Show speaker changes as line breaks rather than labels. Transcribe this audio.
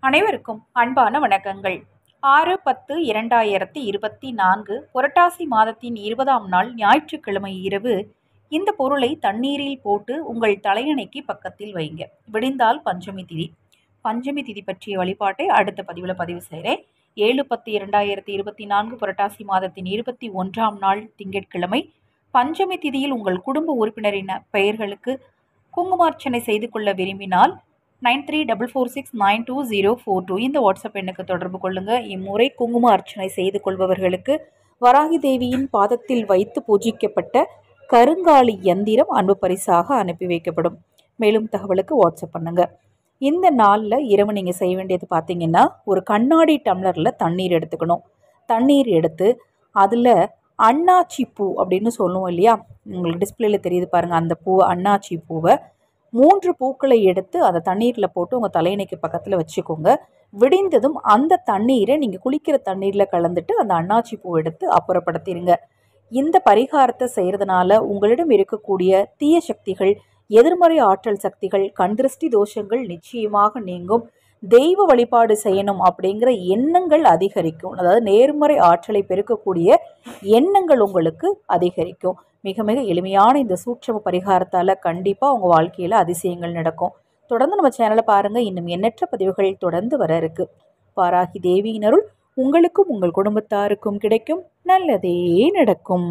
அனைவருக்கும் அன்பான வணக்கங்கள். 6/10/2024 புரட்டாசி மாதத்தின் 20ஆம் நாள் ஞாயிற்றுக்கிழமை இரவு இந்த பொருளை தண்ணீரில் போட்டு உங்கள் தலையணைக்கு பக்கத்தில் வைங்க. விடிந்தால் பஞ்சமி திதி. பஞ்சமி திதி பற்றிய வழிபாட்டை அடுத்த பதிவில் பதிவு செய்கிறேன். 7/10/2024 புரட்டாசி மாதத்தின் 21ஆம் நாள் திங்கட்கிழமை பஞ்சமி திதியில் உங்கள் குடும்ப உறுப்பினரின் பெயர்களுக்கு குங்குமார்ச்சனை செய்து கொள்ள விரும்பினால் 9344692042 இந்த வாட்ஸ்அப் எண்ணுக்கு தொடர்பு கொள்ளுங்க. இம்முறை குங்கும அர்ச்சனை செய்து கொள்பவர்களுக்கு வராகி தேவியின் பாதத்தில் வைத்து பூஜிக்கப்பட்ட கருங்காலி யந்திரம் அன்பு பரிசாக அனுப்பி வைக்கப்படும். மேலும் தகவலுக்கு வாட்ஸ்அப் பண்ணுங்க. இந்த நாளில் இரவு நீங்கள் செய்ய வேண்டியது பார்த்தீங்கன்னா, ஒரு கண்ணாடி டம்ளரில் தண்ணீர் எடுத்துக்கணும். தண்ணீர் எடுத்து அதில் அன்னாச்சி பூ அப்படின்னு சொல்லுவோம் இல்லையா, உங்களுக்கு டிஸ்பிளேல தெரியுது பாருங்கள், அந்த பூ அன்னாச்சி பூவை 3 பூக்களை எடுத்து அதை தண்ணீரில் போட்டு உங்கள் தலையணைக்கு பக்கத்தில் வச்சுக்கோங்க. விடிந்ததும் அந்த தண்ணீரை நீங்கள் குளிக்கிற தண்ணீரில் கலந்துட்டு அந்த அன்னாச்சி பூ எடுத்து அப்புறப்படுத்திடுங்க. இந்த பரிகாரத்தை செய்கிறதுனால உங்களிடம் இருக்கக்கூடிய தீய சக்திகள், எதிர்மறை ஆற்றல் சக்திகள், கண்திருஷ்டி தோஷங்கள் நிச்சயமாக நீங்கும். தெய்வ வழிபாடு செய்யணும் அப்படிங்கிற எண்ணங்கள் அதிகரிக்கும். அதாவது நேர்மறை ஆற்றலை பெருக்கக்கூடிய எண்ணங்கள் உங்களுக்கு அதிகரிக்கும். மிக மிக எளிமையான இந்த சூட்சம பரிகாரத்தால் கண்டிப்பாக உங்கள் வாழ்க்கையில் அதிசயங்கள் நடக்கும். தொடர்ந்து நம்ம சேனலை பாருங்கள். இன்னும் எண்ணற்ற பதிவுகள் தொடர்ந்து வர இருக்கு. வாராகி தேவியின் அருள் உங்களுக்கும் உங்கள் குடும்பத்தாருக்கும் கிடைக்கும். நல்லதே நடக்கும்.